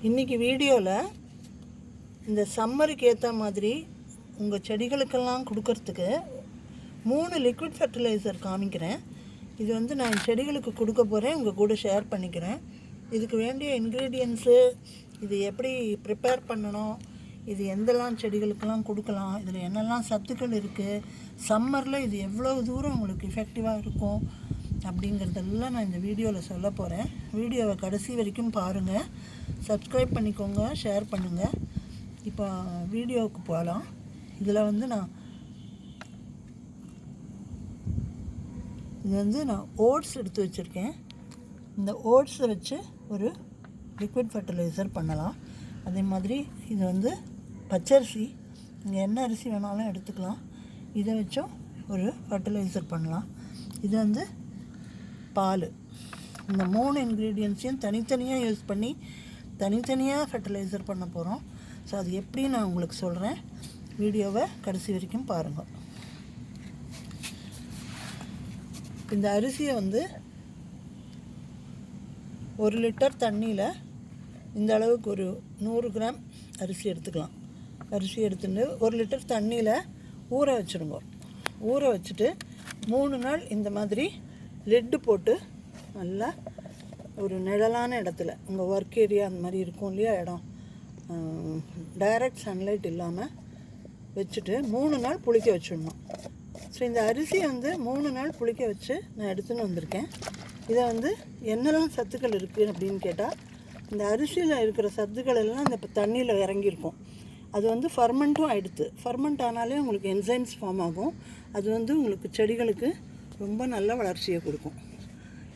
இன்றைக்கி வீடியோவில் இந்த சம்மருக்கு ஏற்ற மாதிரி உங்கள் செடிகளுக்கெல்லாம் கொடுக்கறதுக்கு 3 லிக்விட் ஃபர்டிலைசர் காமிக்கிறேன். இது வந்து நான் செடிகளுக்கு கொடுக்க போகிறேன், உங்கள் கூட ஷேர் பண்ணிக்கிறேன். இதுக்கு வேண்டிய இன்க்ரீடியன்ஸு, இது எப்படி ப்ரிப்பேர் பண்ணணும், இது எந்தெல்லாம் செடிகளுக்கெல்லாம் கொடுக்கலாம், இதில் என்னெல்லாம் சத்துக்கள் இருக்குது, சம்மரில் இது எவ்வளோ தூரம் உங்களுக்கு எஃபெக்டிவாக இருக்கும் அப்படிங்கிறதெல்லாம் நான் இந்த வீடியோவில் சொல்ல போகிறேன். வீடியோவை கடைசி வரைக்கும் பாருங்கள், சப்ஸ்கிரைப் பண்ணிக்கோங்க, ஷேர் பண்ணுங்கள். இப்போ வீடியோவுக்கு போகலாம். இதில் வந்து நான் ஓட்ஸ் எடுத்து வச்சுருக்கேன். இந்த ஓட்ஸை வச்சு ஒரு லிக்விட் ஃபர்டிலைசர் பண்ணலாம். அதே மாதிரி இது வந்து பச்சரிசி, நீங்கள் என்ன அரிசி வேணாலும் எடுத்துக்கலாம். இதை வச்சும் ஒரு ஃபர்டிலைசர் பண்ணலாம். இது வந்து பால். இந்த 3 இன்க்ரீடியன்ஸையும் தனித்தனியாக யூஸ் பண்ணி தனித்தனியாக ஃபர்டிலைசர் பண்ண போகிறோம். ஸோ அது எப்படி நான் உங்களுக்கு சொல்கிறேன். வீடியோவை கடைசி வரைக்கும் பாருங்கள். இந்த அரிசியை வந்து 1 லிட்டர் தண்ணியில் இந்த அளவுக்கு ஒரு 100 கிராம் அரிசி எடுத்துக்கலாம். அரிசி எடுத்துட்டு 1 லிட்டர் தண்ணியில் ஊற வச்சுருங்க. ஊற வச்சுட்டு 3 நாள் இந்த மாதிரி லெட்டு போட்டு நல்லா ஒரு நிழலான இடத்துல, உங்கள் ஒர்க் ஏரியா அந்த மாதிரி இருக்கும் இல்லையா இடம், டைரக்ட் சன்லைட் இல்லாமல் வச்சுட்டு 3 நாள் புளிக்க வச்சிடணும். ஸோ இந்த அரிசியை வந்து 3 நாள் புளிக்க வச்சு நான் எடுத்துன்னு வந்திருக்கேன். இதை வந்து என்னெல்லாம் சத்துக்கள் இருக்குது அப்படின்னு கேட்டால், இந்த அரிசியில் இருக்கிற சத்துக்கள் எல்லாம் இந்த தண்ணியில் இறங்கியிருக்கும். அது வந்து ஃபர்மெண்ட்டும் ஆகிடுது. ஃபர்மெண்ட் ஆனாலே உங்களுக்கு என்சைம்ஸ் ஃபார்ம் ஆகும். அது வந்து உங்களுக்கு செடிகளுக்கு ரொம்ப நல்ல வளர்ச்சியை கொடுக்கும்.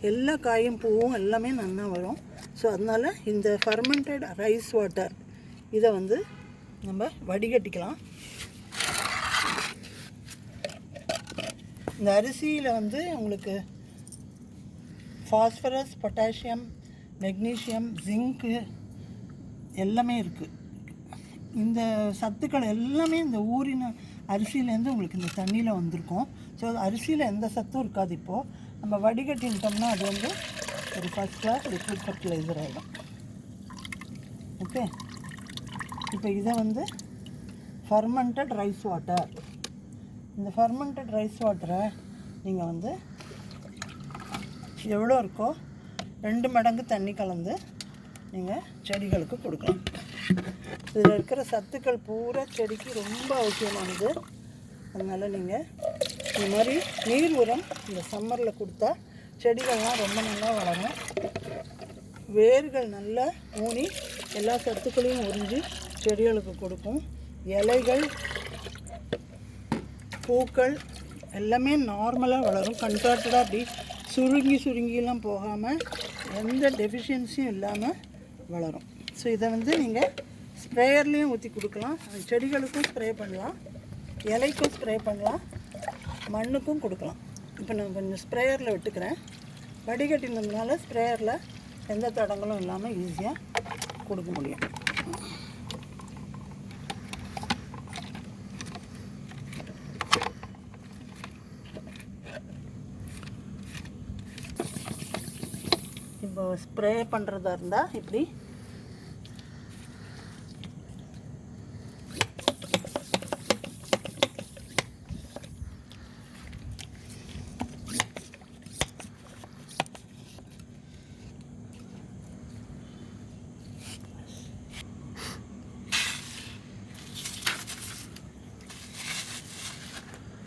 எல்லா காயும் பூவும் எல்லாமே நல்லா வரும். ஸோ அதனால் இந்த ஃபர்மெண்டட் ரைஸ் வாட்டர் இதை வந்து நம்ம வடிகட்டிக்கலாம். இந்த அரிசியில் வந்து உங்களுக்கு ஃபாஸ்பரஸ், பொட்டாசியம், மெக்னீஷியம், ஜிங்க்கு எல்லாமே இருக்குது. இந்த சத்துக்கள் எல்லாமே இந்த ஊறின அரிசியிலேருந்து உங்களுக்கு இந்த தண்ணியில் வந்திருக்கும். ஸோ அரிசியில் எந்த சத்தும் இருக்காது. இப்போது நம்ம வடிகட்டின்ட்டோம்னா அது வந்து ஒரு ஃபர்ஸ்ட் கிளாஸ் லிக்விட் ஃபர்டிலைசர் ஆகிடும். ஓகே, இப்போ இதை வந்து ஃபர்மெண்டட் ரைஸ் வாட்டர், இந்த ஃபர்மெண்டட் ரைஸ் வாட்டரை நீங்கள் வந்து எவ்வளோ இருக்கோ 2 மடங்கு தண்ணி கலந்து நீங்கள் செடிகளுக்கு கொடுக்கலாம். இதில் இருக்கிற சத்துக்கள் பூரா செடிக்கு ரொம்ப அவசியமானது. அதனால் நீங்கள் இந்த மாதிரி நீர் உரம் இந்த சம்மரில் கொடுத்தா செடிகள்லாம் ரொம்ப நல்லா வளரும். வேர்கள் நல்லா ஊனி எல்லா சத்துக்களையும் உறிஞ்சி செடிகளுக்கு கொடுக்கும். இலைகள், பூக்கள் எல்லாமே நார்மலாக வளரும். கன்ட்ராக்டடாக அப்படி சுருங்கிலாம் போகாமல் எந்த டெஃபிஷியன்சியும் இல்லாமல் வளரும். ஸோ இதை வந்து நீங்கள் ஸ்ப்ரேயர்லேயும் ஊற்றி கொடுக்கலாம். செடிகளுக்கும் ஸ்ப்ரே பண்ணலாம், இலைக்கும் ஸ்ப்ரே பண்ணலாம், மண்ணுக்கும் கொடுக்கலாம். இப்போ நான் கொஞ்சம் ஸ்ப்ரேயரில் விட்டுக்கிறேன். வடிகட்டினதுனால ஸ்ப்ரேயரில் எந்த தடங்களும் இல்லாமல் ஈஸியாக கொடுக்க முடியும். இப்போ ஸ்ப்ரே பண்ணுறதா இருந்தால் இப்படி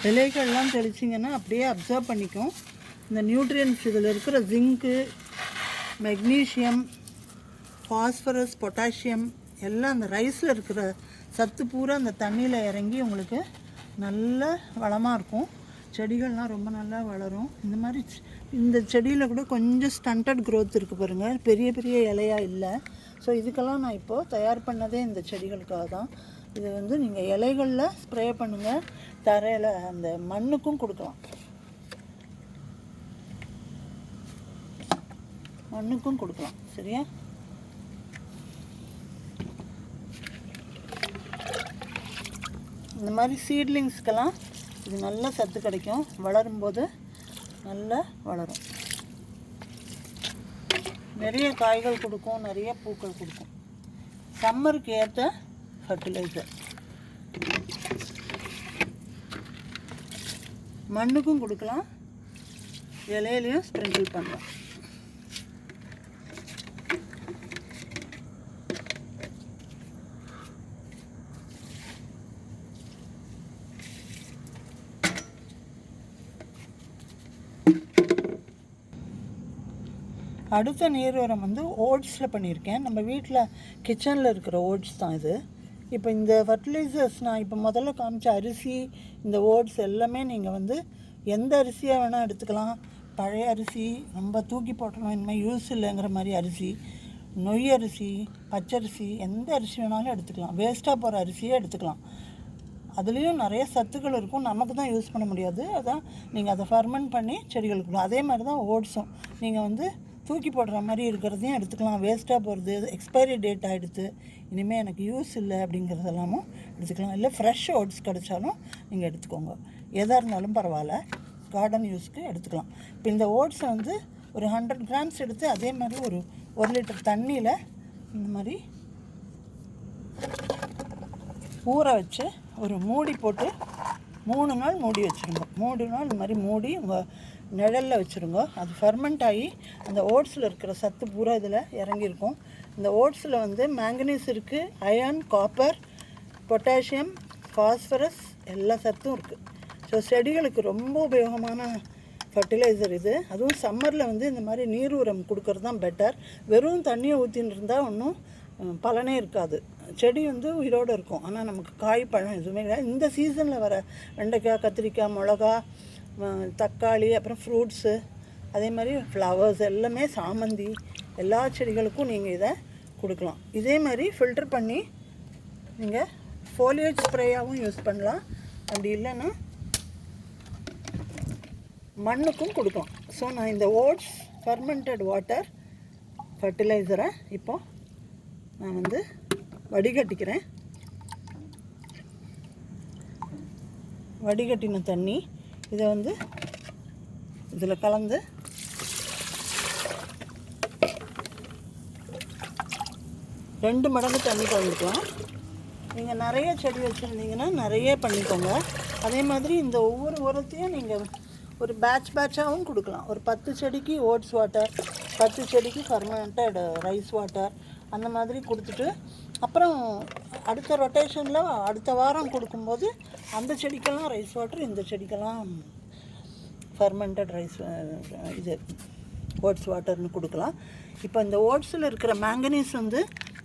இலைகள்லாம் தெளிச்சிங்கன்னா அப்படியே அப்சர்வ் பண்ணிக்கும். இந்த நியூட்ரியன்ஸ் இதில் இருக்கிற ஜிங்க்கு, மெக்னீஷியம், ஃபாஸ்பரஸ், பொட்டாசியம் எல்லாம் அந்த ரைஸில் இருக்கிற சத்து பூரா அந்த தண்ணியில் இறங்கி உங்களுக்கு நல்ல வளமாக இருக்கும். செடிகள்லாம் ரொம்ப நல்லா வளரும். இந்த மாதிரி இந்த செடியில் கூட கொஞ்சம் ஸ்டண்டட் க்ரோத் இருக்குது பாருங்கள், பெரிய பெரிய இலையாக இல்லை. ஸோ இதுக்கெல்லாம் நான் இப்போது தயார் பண்ணதே இந்த செடிகளுக்காக தான். இது வந்து நீங்கள் இலைகளில் ஸ்ப்ரே பண்ணுங்கள், தரையில் அந்த மண்ணுக்கும் கொடுக்கலாம். மண்ணுக்கும் கொடுக்கலாம். சரியா? இந்த மாதிரி சீட்லிங்ஸ்க்கெல்லாம் இது நல்ல சத்து கிடைக்கும். வளரும்போது நல்லா வளரும். நிறைய காய்கள் கொடுக்கும், நிறைய பூக்கள் கொடுக்கும். சம்மருக்கு ஏற்ற ஃபர்டிலைசர். மண்ணுக்கும் கொடுக்கலாம், இலையிலையும் ஸ்ப்ரிங்கிள் பண்ணலாம். அடுத்த நீர் உரம் வந்து ஓட்ஸில் பண்ணியிருக்கேன். நம்ம வீட்டில் கிச்சனில் இருக்கிற ஓட்ஸ் தான் இது. இப்போ இந்த ஃபர்டிலைசர்ஸ் நான் இப்போ முதல்ல காமிச்ச அரிசி, இந்த ஓட்ஸ் எல்லாமே நீங்கள் வந்து எந்த அரிசியாக வேணால் எடுத்துக்கலாம். பழைய அரிசி, ரொம்ப தூக்கி போட்டணும் இனிமேல் யூஸ் இல்லைங்கிற மாதிரி அரிசி, நொய் அரிசி, பச்சரிசி, எந்த அரிசி வேணாலும் எடுத்துக்கலாம். வேஸ்ட்டாக போகிற அரிசியே எடுத்துக்கலாம். அதுலேயும் நிறைய சத்துக்கள் இருக்கும், நமக்கு தான் யூஸ் பண்ண முடியாது. அதான் நீங்கள் அதை ஃபர்மெண்ட் பண்ணி செடிகளுக்கு. அதே மாதிரி தான் ஓட்ஸும் நீங்கள் வந்து தூக்கி போடுற மாதிரி இருக்கிறதையும் எடுத்துக்கலாம். வேஸ்ட்டாக போகிறது, எக்ஸ்பைரி டேட் ஆகிடுது, இனிமேல் எனக்கு யூஸ் இல்லை அப்படிங்கிறதெல்லாமும் எடுத்துக்கலாம். இல்லை ஃப்ரெஷ் ஓட்ஸ் கிடைச்சாலும் நீங்கள் எடுத்துக்கோங்க. எதாக இருந்தாலும் பரவாயில்ல, கார்டன் யூஸ்க்கு எடுத்துக்கலாம். இப்போ இந்த ஓட்ஸை வந்து ஒரு 100 கிராம்ஸ் எடுத்து அதே மாதிரி ஒரு 1 லிட்டர் தண்ணியில் இந்த மாதிரி ஊற வச்சு ஒரு மூடி போட்டு 3 நாள் மூடி வச்சுருங்க. 3 நாள் இந்த மாதிரி மூடி உங்கள் நிழலில் வச்சுருங்க. அது ஃபர்மெண்ட் ஆகி அந்த ஓட்ஸில் இருக்கிற சத்து பூரா இதில் இறங்கியிருக்கும். இந்த ஓட்ஸில் வந்து மேங்கனீஸ் இருக்குது, அயர்ன், காப்பர், பொட்டாசியம், ஃபாஸ்பரஸ் எல்லா சத்தும் இருக்குது. ஸோ செடிகளுக்கு ரொம்ப உபயோகமான ஃபர்டிலைசர் இது. அதுவும் சம்மரில் வந்து இந்த மாதிரி நீர் உரம் கொடுக்கறது தான் பெட்டர். வெறும் தண்ணியை ஊற்றின்னு இருந்தால் ஒன்றும் பலனே இருக்காது. செடி வந்து உயிரோடு இருக்கும், ஆனால் நமக்கு காய் பழம் எதுவுமே கிடையாது. இந்த சீசனில் வர வெண்டைக்காய், கத்திரிக்காய், மிளகா, தக்காளி, அப்புறம் ஃப்ரூட்ஸு, அதே மாதிரி ஃப்ளவர்ஸ் எல்லாமே, சாமந்தி, எல்லா செடிகளுக்கும் நீங்கள் இதை கொடுக்கலாம். இதே மாதிரி ஃபில்டர் பண்ணி நீங்கள் ஃபோலியேஜ் ஸ்ப்ரேயாகவும் யூஸ் பண்ணலாம். அப்படி இல்லைன்னா மண்ணுக்கும் கொடுக்கலாம். ஸோ நான் இந்த ஓட்ஸ் ஃபர்மெண்டட் வாட்டர் ஃபர்டிலைசரை இப்போ நான் வந்து வடிகட்டிக்கிறேன். வடிகட்டின தண்ணி இதை வந்து இதில் கலந்து ரெண்டு மடங்கு தண்ணி கலந்துக்கலாம். நீங்கள் நிறைய செடி வச்சுருந்தீங்கன்னா நிறைய பண்ணிக்கோங்க. அதே மாதிரி இந்த ஒவ்வொரு உரத்தையும் நீங்கள் ஒரு பேட்சாகவும் கொடுக்கலாம். ஒரு 10 செடிக்கு ஓட்ஸ் வாட்டர், 10 செடிக்கு ஃபர்மெண்டட் ரைஸ் வாட்டர், அந்த மாதிரி கொடுத்துட்டு அப்புறம் அடுத்த ரொட்டேஷனில் அடுத்த வாரம் கொடுக்கும்போது அந்த செடிக்கெல்லாம் ரைஸ் வாட்டர், இந்த செடிக்கெல்லாம் ஃபர்மெண்டட் ரைஸ் இது ஓட்ஸ் வாட்டர்னு கொடுக்கலாம். இப்போ இந்த ஓட்ஸில் இருக்கிற மேங்கனீஸ் வந்து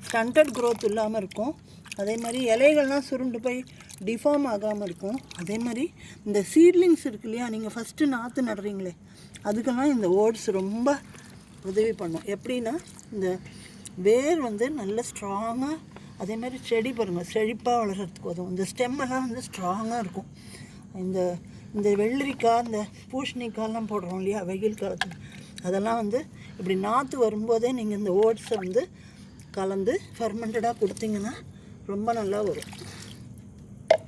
ஸ்டண்டட் க்ரோத் இல்லாமல் இருக்கும். அதே மாதிரி இலைகள்லாம் சுருண்டு போய் டிஃபார்ம் ஆகாமல் இருக்கும். அதே மாதிரி இந்த சீட்லிங்ஸ் இருக்கு இல்லையா, நீங்கள் ஃபஸ்ட்டு நாற்று நடுறீங்களே, அதுக்கெல்லாம் இந்த ஓட்ஸ் ரொம்ப உதவி பண்ணும். எப்படின்னா இந்த வேர் வந்து நல்ல ஸ்ட்ராங்காக, அதே மாதிரி செடி பாருங்கள் செழிப்பாக வளர்கிறதுக்கு உதவும். இந்த ஸ்டெம்மெல்லாம் வந்து ஸ்ட்ராங்காக இருக்கும். இந்த இந்த வெள்ளரிக்காய், இந்த பூசணிக்காயெல்லாம் போடுறோம் இல்லையா வெயில் காலத்தில், அதெல்லாம் வந்து இப்படி நாற்று வரும்போதே நீங்கள் இந்த ஓட்ஸை வந்து கலந்து ஃபர்மெண்டடாக கொடுத்தீங்கன்னா ரொம்ப நல்லா வரும்.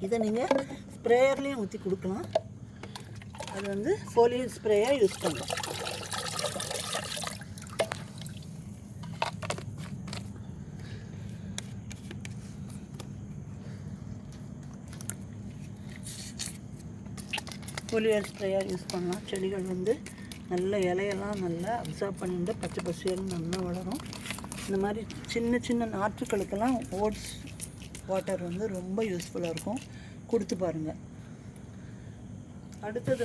இதை நீங்கள் ஸ்ப்ரேயர்லேயும் ஊற்றி கொடுக்கலாம். அது வந்து ஃபோலியேஜ் ஸ்ப்ரேயாக யூஸ் பண்ணலாம். ஃபோலியேஜ் ஸ்ப்ரேயாக யூஸ் பண்ணலாம். செடிகள் வந்து நல்ல இலையெல்லாம் நல்லா அப்சர்வ் பண்ணிட்டு பச்சை பசேல்னு நல்லா வளரும். இந்த மாதிரி சின்ன சின்ன நாற்றுக்களுக்கெல்லாம் ஓட்ஸ் வாட்டர் வந்து ரொம்ப யூஸ்ஃபுல்லாக இருக்கும். கொடுத்து பாருங்கள். அடுத்தது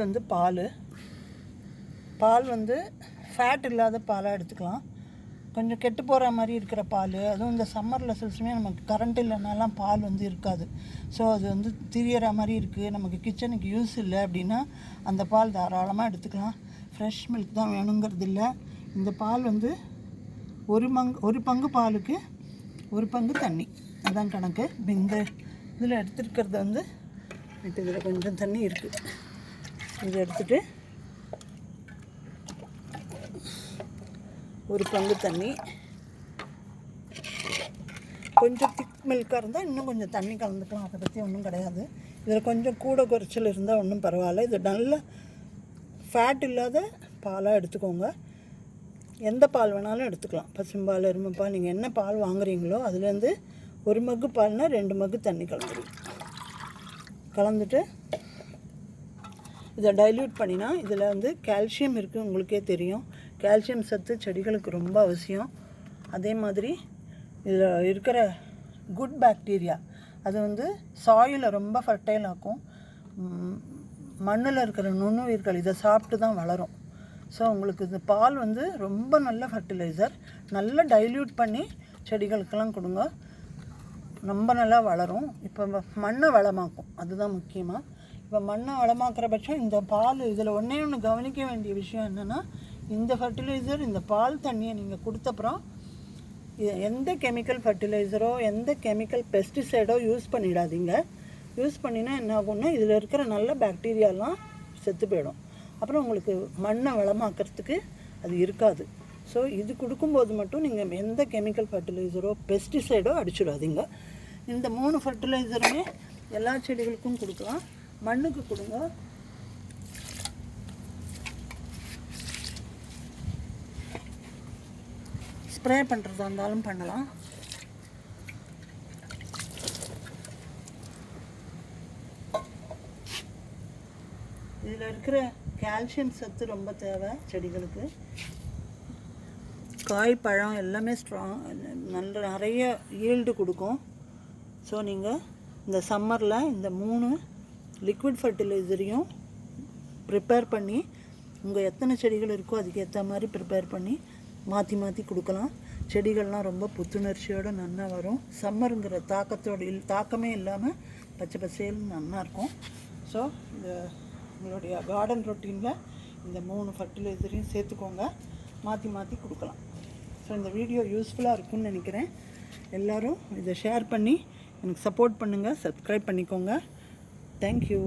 வந்து பால் வந்து ஃபேட் இல்லாத பாலாக எடுத்துக்கலாம். கொஞ்சம் கெட்டு போகிற மாதிரி இருக்கிற பால், அதுவும் இந்த சம்மரில் சில சமயம் நமக்கு கரண்ட் இல்லைனாலாம் பால் வந்து இருக்காது. ஸோ அது வந்து திரியற மாதிரி இருக்குது, நமக்கு கிச்சனுக்கு யூஸ் இல்லை அப்படின்னா அந்த பால் தாராளமாக எடுத்துக்கலாம். ஃப்ரெஷ் மில்க் தான் வேணுங்கிறது இல்லை. இந்த பால் வந்து ஒரு பங்கு பாலுக்கு 1 பங்கு தண்ணி, அதான் கணக்கு. இந்த இதில் எடுத்துருக்கிறது வந்து இப்போ இதில் கொஞ்சம் தண்ணி இருக்குது. இதை எடுத்துகிட்டு 1 பங்கு தண்ணி, கொஞ்சம் திக் மில்காக இருந்தால் இன்னும் கொஞ்சம் தண்ணி கலந்துக்கலாம். அதை பற்றி ஒன்றும் கிடையாது. இதில் கொஞ்சம் கூட குறைச்சல் இருந்தால் ஒன்றும் பரவாயில்ல. இது நல்ல ஃபேட் இல்லாத பாலாக எடுத்துக்கோங்க. எந்த பால் வேணாலும் எடுத்துக்கலாம், பசும்பால், எருமைப்பால், நீங்கள் என்ன பால் வாங்குறீங்களோ அதுலேருந்து 1 மக்கு பால்னால் 2 மக்கு தண்ணி கலந்துட்டு இதை டைல்யூட் பண்ணினா இதில் வந்து கால்சியம் இருக்குது, உங்களுக்கே தெரியும். கால்சியம் சத்து செடிகளுக்கு ரொம்ப அவசியம். அதே மாதிரி இதில் இருக்கிற குட் பாக்டீரியா அது வந்து சாயிலை ரொம்ப ஃபர்டைல் ஆக்கும். மண்ணில் இருக்கிற நுண்ணுயிர்கள் இதை சாப்பிட்டு தான் வளரும். ஸோ உங்களுக்கு இந்த பால் வந்து ரொம்ப நல்ல ஃபர்டிலைசர். நல்லா டைல்யூட் பண்ணி செடிகளுக்கெல்லாம் கொடுங்க, ரொம்ப நல்லா வளரும். இப்போ மண்ணை வளமாக்கும், அதுதான் முக்கியமாக. இப்போ மண்ணை வளமாக்குற பட்சம் இந்த பால் இதில் ஒன்று கவனிக்க வேண்டிய விஷயம் என்னென்னா, இந்த ஃபர்டிலைசர் இந்த பால் தண்ணியை நீங்கள் கொடுத்தப்புறம் எந்த கெமிக்கல் ஃபர்டிலைசரோ எந்த கெமிக்கல் பெஸ்டிசைடோ யூஸ் பண்ணிடாதீங்க. யூஸ் பண்ணினா என்ன ஆகும்னா இதில் இருக்கிற நல்ல பாக்டீரியாலாம் செத்து போயிடும். அப்புறம் உங்களுக்கு மண்ணை வளமாக்கிறதுக்கு அது இருக்காது. ஸோ இது கொடுக்கும்போது மட்டும் நீங்கள் எந்த கெமிக்கல் ஃபர்டிலைசரோ பெஸ்டிசைடோ அடிச்சிடாதீங்க. இந்த 3 ஃபர்டிலைசருமே எல்லா செடிகளுக்கும் கொடுக்கலாம். மண்ணுக்கு கொடுங்க. ஸ்ப்ரே பண்ணுறதா இருந்தாலும் பண்ணலாம். இதில் இருக்கிற கால்சியம் சத்து ரொம்ப தேவை செடிகளுக்கு. காய், பழம் எல்லாமே நிறைய ஈல்டு கொடுக்கும். ஸோ நீங்கள் இந்த சம்மரில் இந்த 3 லிக்விட் ஃபர்டிலைசரையும் ப்ரிப்பேர் பண்ணி உங்கள் எத்தனை செடிகள் இருக்கோ அதுக்கு ஏற்ற மாதிரி ப்ரிப்பேர் பண்ணி மாற்றி கொடுக்கலாம். செடிகள்லாம் ரொம்ப புத்துணர்ச்சியோடு நல்லா வரும். சம்மருங்கிற தாக்கமே இல்லாமல் பச்சை பசேல்னு நல்லா இருக்கும். ஸோ இந்த உங்களுடைய கார்டன் ரொட்டீனில் இந்த 3 ஃபர்டிலைசரையும் சேர்த்துக்கோங்க, மாற்றி கொடுக்கலாம். ஸோ இந்த வீடியோ யூஸ்ஃபுல்லாக இருக்கும்னு நினைக்கிறேன். எல்லோரும் இதை ஷேர் பண்ணி எனக்கு சப்போர்ட் பண்ணுங்கள், சப்ஸ்கிரைப் பண்ணிக்கோங்க. தேங்க்யூ.